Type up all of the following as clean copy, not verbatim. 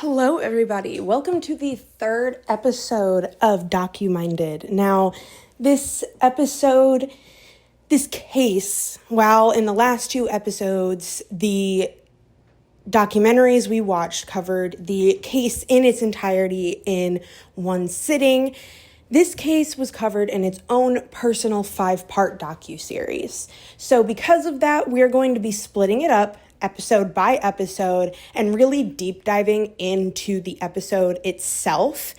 Hello, everybody. Welcome to the third episode of DocuMinded. Now, this case, while in the last two episodes, the documentaries we watched covered the case in its entirety in one sitting, this case was covered in its own personal 5-part docuseries. So because of that, we're going to be splitting it up episode by episode and really deep diving into the episode itself.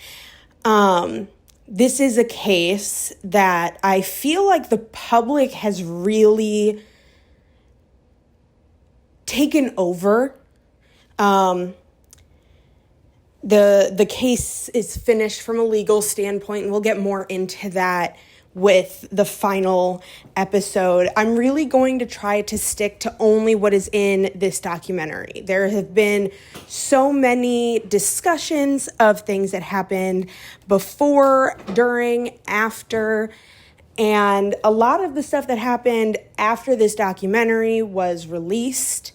This is a case that I feel like the public has really taken over. The case is finished from a legal standpoint, and we'll get more into that with the final episode. I'm really going to try to stick to only what is in this documentary. There have been so many discussions of things that happened before, during, after, and a lot of the stuff that happened after this documentary was released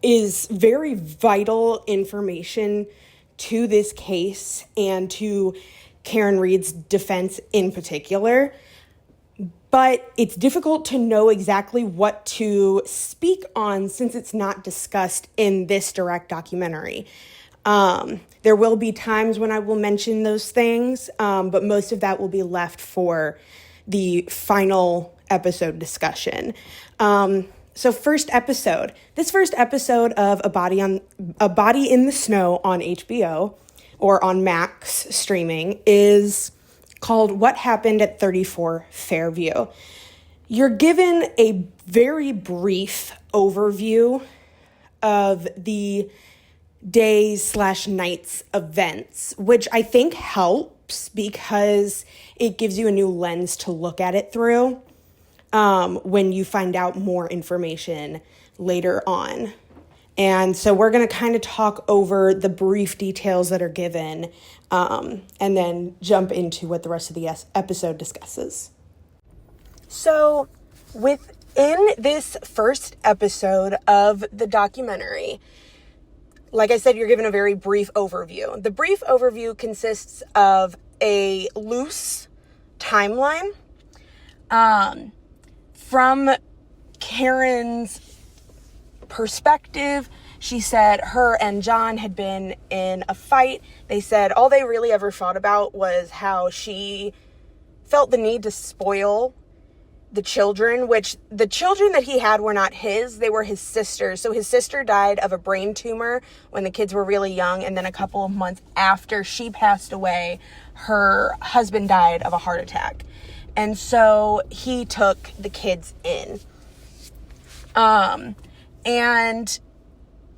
is very vital information to this case and to Karen Read's defense in particular, but it's difficult to know exactly what to speak on since it's not discussed in this direct documentary. There will be times when I will mention those things, but most of that will be left for the final episode discussion. So first episode. This first episode of A Body in the Snow on HBO or on Max streaming is called What Happened at 34 Fairview. You're given a very brief overview of the days/nights events, which I think helps because it gives you a new lens to look at it through when you find out more information later on. And so we're going to kind of talk over the brief details that are given and then jump into what the rest of the episode discusses. So within this first episode of the documentary, like I said, you're given a very brief overview. The brief overview consists of a loose timeline from Karen's perspective. She said her and John had been in a fight. They said all they really ever fought about was how she felt the need to spoil the children, which the children that he had were not his, they were his sister's. So his sister died of a brain tumor when the kids were really young, and then a couple of months after she passed away, her husband died of a heart attack. And so he took the kids in. And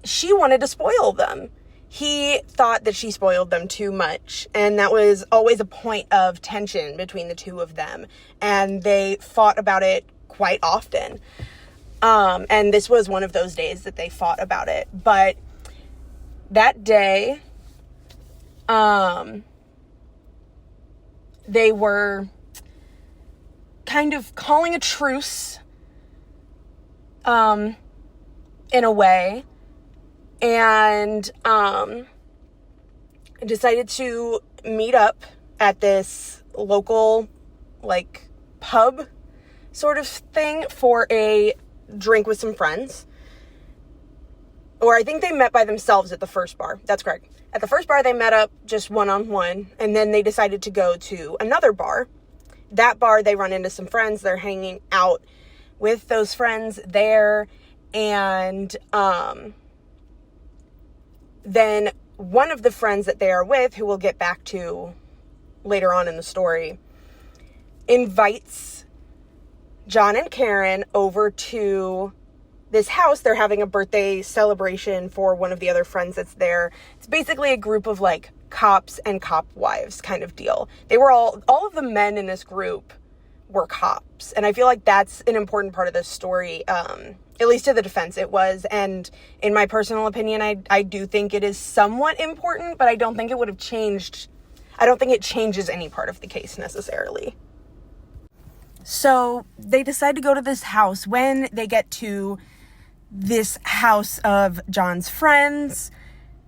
she wanted to spoil them. He thought that she spoiled them too much, and that was always a point of tension between the two of them, and they fought about it quite often. And this was one of those days that they fought about it. But that day, they were kind of calling a truce, in a way, and decided to meet up at this local, like, pub sort of thing for a drink with some friends. Or I think they met by themselves at the first bar. That's correct. At the first bar, they met up just one-on-one, and then they decided to go to another bar. That bar, they run into some friends. They're hanging out with those friends there, and then one of the friends that they are with, who we'll get back to later on in the story, invites John and Karen over to this house. They're having a birthday celebration for one of the other friends that's there. It's basically a group of, like, cops and cop wives kind of deal. They were all of the men in this group were cops. And I feel like that's an important part of this story. At least to the defense it was. And in my personal opinion, I do think it is somewhat important, but I don't think it would have changed. I don't think it changes any part of the case necessarily. So they decide to go to this house. When they get to this house of John's friends,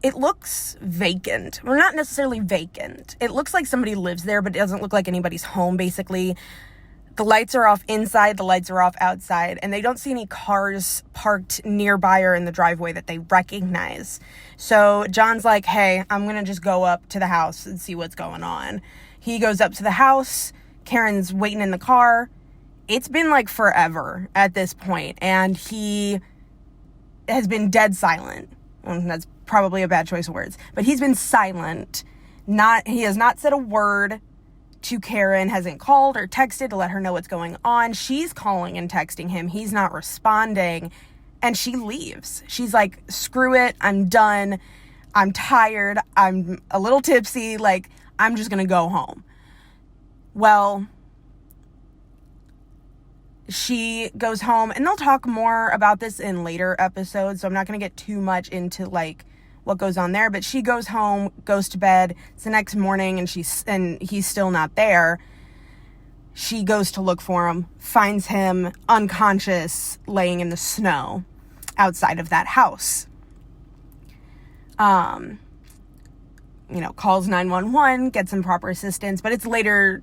it looks vacant. Well, not necessarily vacant. It looks like somebody lives there, but it doesn't look like anybody's home, basically. The lights are off inside, the lights are off outside, and they don't see any cars parked nearby or in the driveway that they recognize. So John's like, hey, I'm going to just go up to the house and see what's going on. He goes up to the house. Karen's waiting in the car. It's been like forever at this point, and he has been dead silent. Well, that's probably a bad choice of words, but he's been silent. He has not said a word to Karen, hasn't called or texted to let her know what's going on. She's calling and texting him. He's not responding, and she leaves. She's like, screw it. I'm done. I'm tired. I'm a little tipsy. Like, I'm just going to go home. Well, she goes home, and they'll talk more about this in later episodes, so I'm not going to get too much into like what goes on there, but she goes home, goes to bed. It's the next morning, and he's still not there. She goes to look for him, finds him unconscious, laying in the snow outside of that house. Calls 911, gets some proper assistance, but it's later,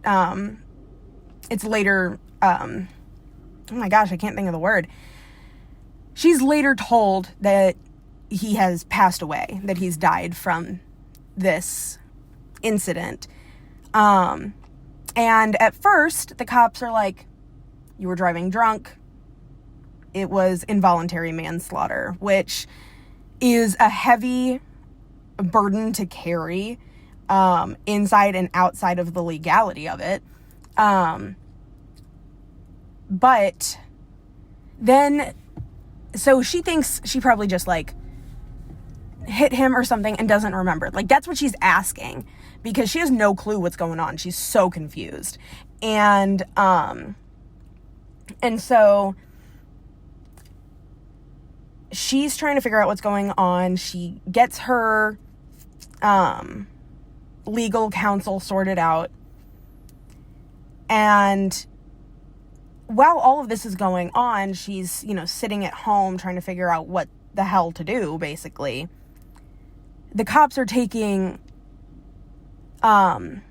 oh my gosh, I can't think of the word. She's later told that he has passed away, that he's died from this incident. And at first, the cops are like, you were driving drunk. It was involuntary manslaughter, which is a heavy burden to carry, inside and outside of the legality of it. But then, so she thinks she probably just like hit him or something and doesn't remember. Like, that's what she's asking, because she has no clue what's going on. She's so confused. And so she's trying to figure out what's going on. She gets her legal counsel sorted out. And while all of this is going on, she's, sitting at home trying to figure out what the hell to do, basically. The cops are taking a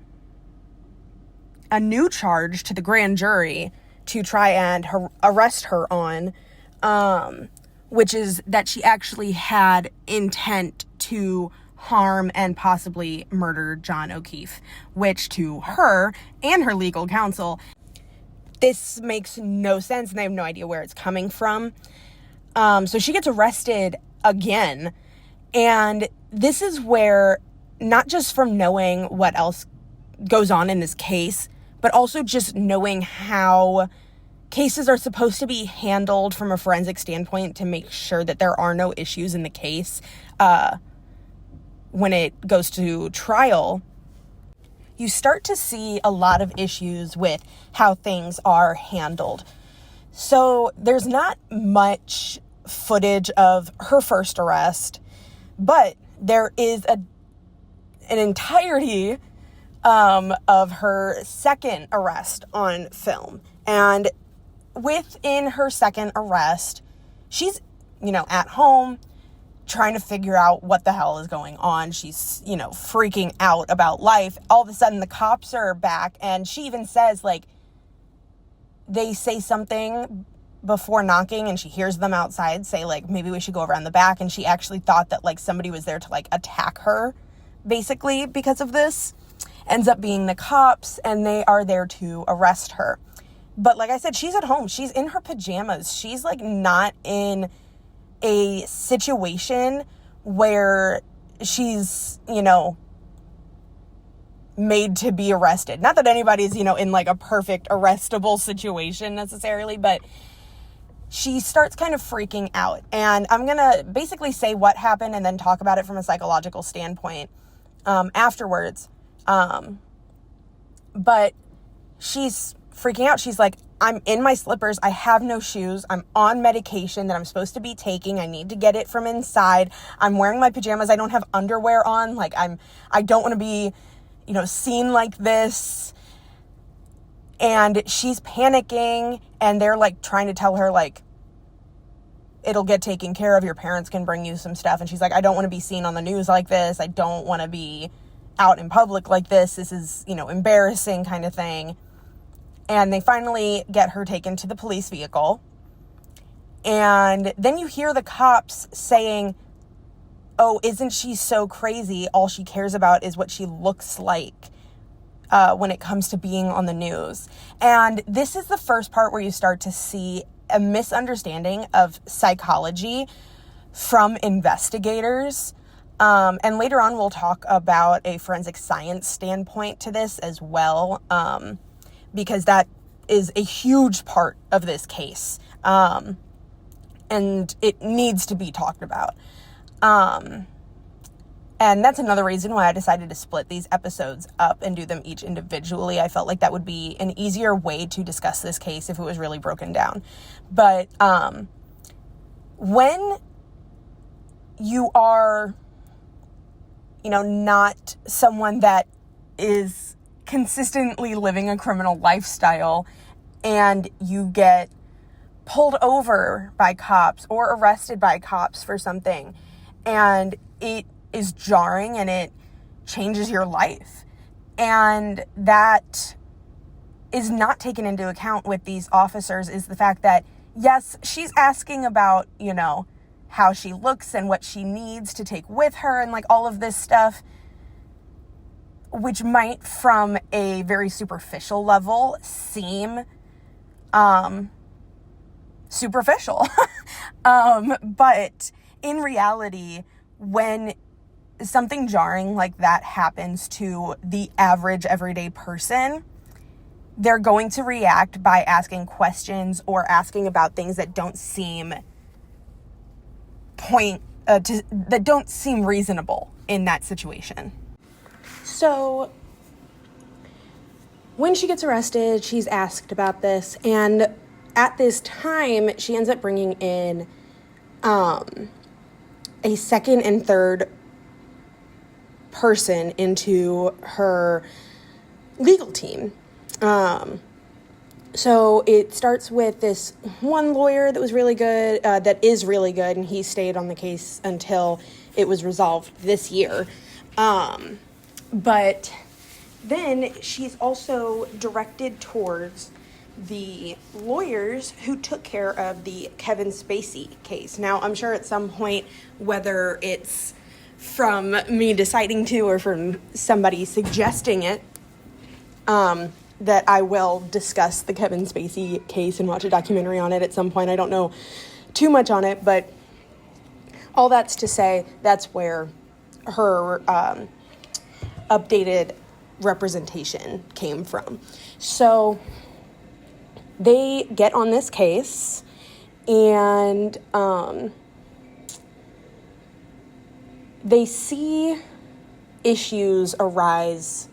new charge to the grand jury to try and arrest her on, which is that she actually had intent to harm and possibly murder John O'Keefe, which to her and her legal counsel, this makes no sense, and they have no idea where it's coming from. So she gets arrested again, and this is where, not just from knowing what else goes on in this case, but also just knowing how cases are supposed to be handled from a forensic standpoint to make sure that there are no issues in the case when it goes to trial, you start to see a lot of issues with how things are handled. So there's not much footage of her first arrest, but there is an entirety of her second arrest on film. And within her second arrest, she's, at home trying to figure out what the hell is going on. She's, freaking out about life. All of a sudden, the cops are back, and she even says, like, they say something before knocking, and she hears them outside say, like, maybe we should go around the back, and she actually thought that, like, somebody was there to, like, attack her, basically, because of this. Ends up being the cops, and they are there to arrest her. But like I said, she's at home. She's in her pajamas. She's, like, not in a situation where she's, made to be arrested. Not that anybody's, in, like, a perfect arrestable situation necessarily, but she starts kind of freaking out. And I'm going to basically say what happened and then talk about it from a psychological standpoint afterwards. But she's freaking out. She's like, I'm in my slippers. I have no shoes. I'm on medication that I'm supposed to be taking. I need to get it from inside. I'm wearing my pajamas. I don't have underwear on. Like, I don't want to be, seen like this. And she's panicking, and they're, like, trying to tell her, like, it'll get taken care of. Your parents can bring you some stuff. And she's like, I don't want to be seen on the news like this. I don't want to be out in public like this. This is, embarrassing kind of thing. And they finally get her taken to the police vehicle. And then you hear the cops saying, oh, isn't she so crazy? All she cares about is what she looks like when it comes to being on the news. And this is the first part where you start to see a misunderstanding of psychology from investigators. And later on, we'll talk about a forensic science standpoint to this as well, because that is a huge part of this case. And it needs to be talked about. And that's another reason why I decided to split these episodes up and do them each individually. I felt like that would be an easier way to discuss this case if it was really broken down. But when you are, not someone that is consistently living a criminal lifestyle and you get pulled over by cops or arrested by cops for something, and it is jarring and it changes your life, and that is not taken into account with these officers, is the fact that, yes, she's asking about, how she looks and what she needs to take with her and like all of this stuff, which might from a very superficial level seem superficial. But in reality, when something jarring like that happens to the average everyday person, they're going to react by asking questions or asking about things that don't seem that don't seem reasonable in that situation. So when she gets arrested, she's asked about this, and at this time, she ends up bringing in a second and third person into her legal team. So it starts with this one lawyer that was really good, that is really good, and he stayed on the case until it was resolved this year. But then she's also directed towards the lawyers who took care of the Kevin Spacey case. Now, I'm sure at some point, whether it's from me deciding to or from somebody suggesting it, that I will discuss the Kevin Spacey case and watch a documentary on it at some point. I don't know too much on it, but all that's to say that's where her updated representation came from. So they get on this case, and they see issues arise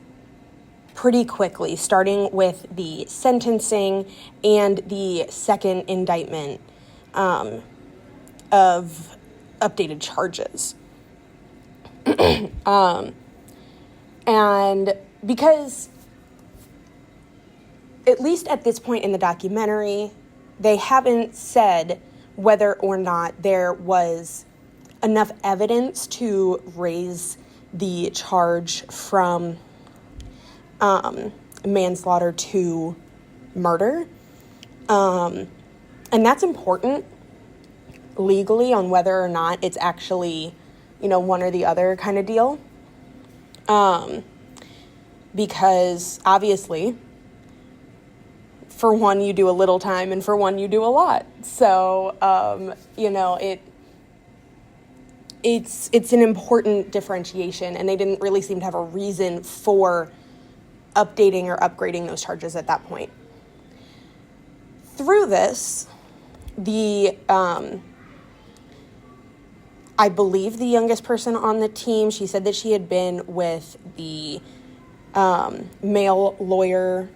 pretty quickly, starting with the sentencing and the second indictment of updated charges. And because, at least at this point in the documentary, they haven't said whether or not there was enough evidence to raise the charge from manslaughter to murder. And that's important legally on whether or not it's actually, one or the other kind of deal. Because obviously, for one, you do a little time, and for one, you do a lot. So, it's an important differentiation, and they didn't really seem to have a reason for updating or upgrading those charges at that point. Through this, I believe the youngest person on the team, she said that she had been with the male lawyer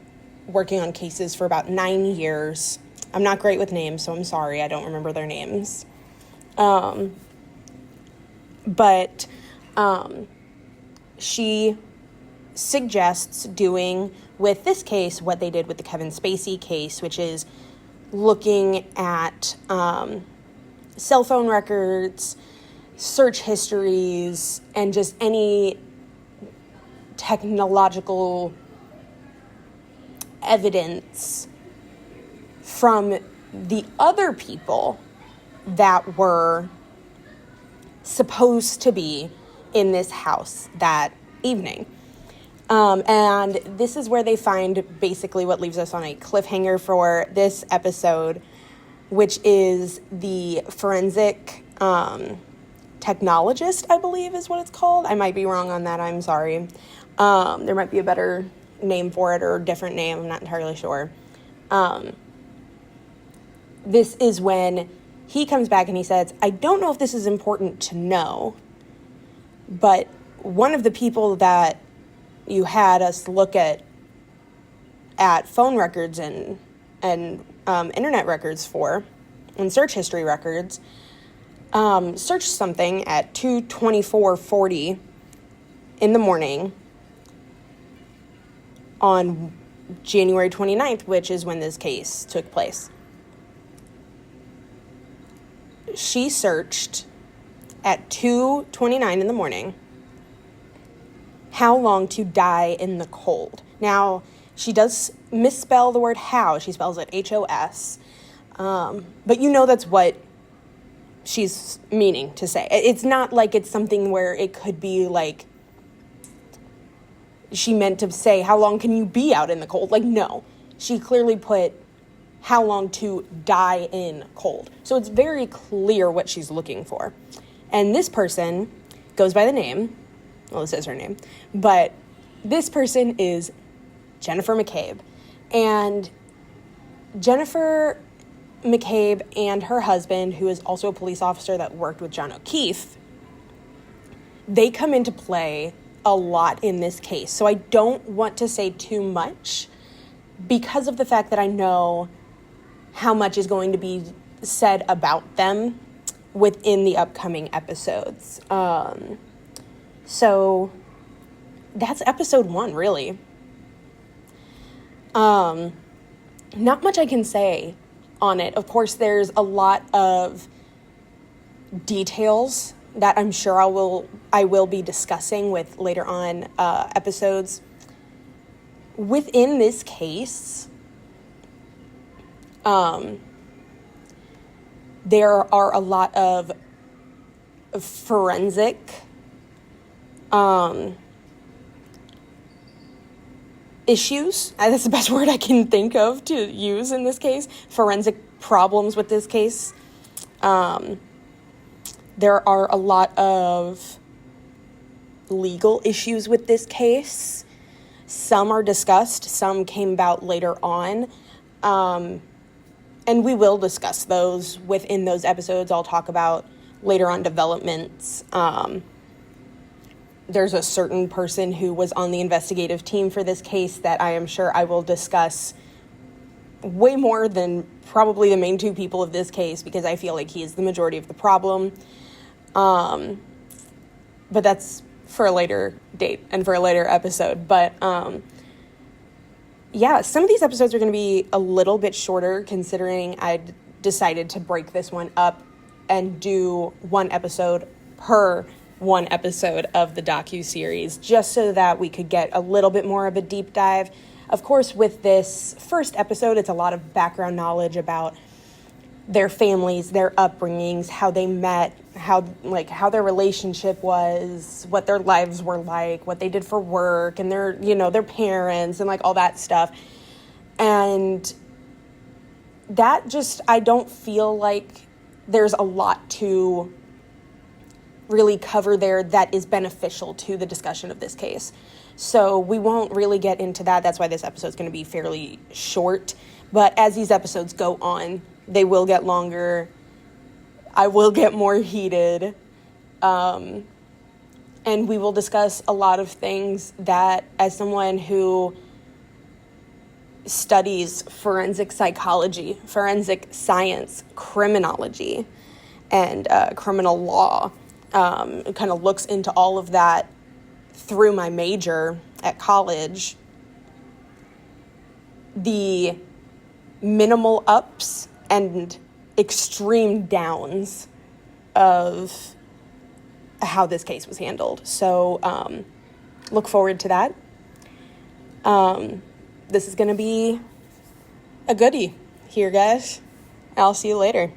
working on cases for about 9 years. I'm not great with names, so I'm sorry, I don't remember their names. But she suggests doing with this case what they did with the Kevin Spacey case, which is looking at cell phone records, search histories, and just any technological evidence from the other people that were supposed to be in this house that evening. And this is where they find basically what leaves us on a cliffhanger for this episode, which is the forensic technologist, I believe is what it's called. I might be wrong on that. I'm sorry. There might be a better name for it or a different name. I'm not entirely sure. This is when he comes back and he says, I don't know if this is important to know, but one of the people that you had us look at phone records and internet records for, and search history records, searched something at 2:24:40 in the morning on January 29th, which is when this case took place. She searched at 2:29 in the morning how long to die in the cold. Now, she does misspell the word how. She spells it HOS. But you know that's what she's meaning to say. It's not like it's something where it could be like she meant to say, how long can you be out in the cold? Like, no. She clearly put how long to die in cold. So it's very clear what she's looking for. And this person goes by the name, well, this is her name, but this person is Jennifer McCabe. And Jennifer McCabe and her husband, who is also a police officer that worked with John O'Keefe, they come into play a lot in this case. So I don't want to say too much because of the fact that I know how much is going to be said about them within the upcoming episodes. So that's episode 1, really. Not much I can say on it. Of course, there's a lot of details that I'm sure I will be discussing with later on episodes. Within this case, there are a lot of forensic issues. That's the best word I can think of to use in this case. Forensic problems with this case. There are a lot of legal issues with this case. Some are discussed, some came about later on. And we will discuss those within those episodes. I'll talk about later on developments. There's a certain person who was on the investigative team for this case that I am sure I will discuss way more than probably the main 2 people of this case, because I feel like he is the majority of the problem. But that's for a later date and for a later episode. But yeah, some of these episodes are going to be a little bit shorter, considering I decided to break this one up and do 1 episode per 1 episode of the docu-series, just so that we could get a little bit more of a deep dive. Of course, with this first episode, it's a lot of background knowledge about their families, their upbringings, how they met, how their relationship was, what their lives were like, what they did for work, and their parents and all that stuff. And that just, I don't feel like there's a lot to really cover there that is beneficial to the discussion of this case. So we won't really get into that. That's why this episode is going to be fairly short. But as these episodes go on, they will get longer. I will get more heated. And we will discuss a lot of things that, as someone who studies forensic psychology, forensic science, criminology, and criminal law, kind of looks into all of that through my major at college, the minimal ups and extreme downs of how this case was handled. So look forward to that. This is going to be a goodie here, guys. I'll see you later.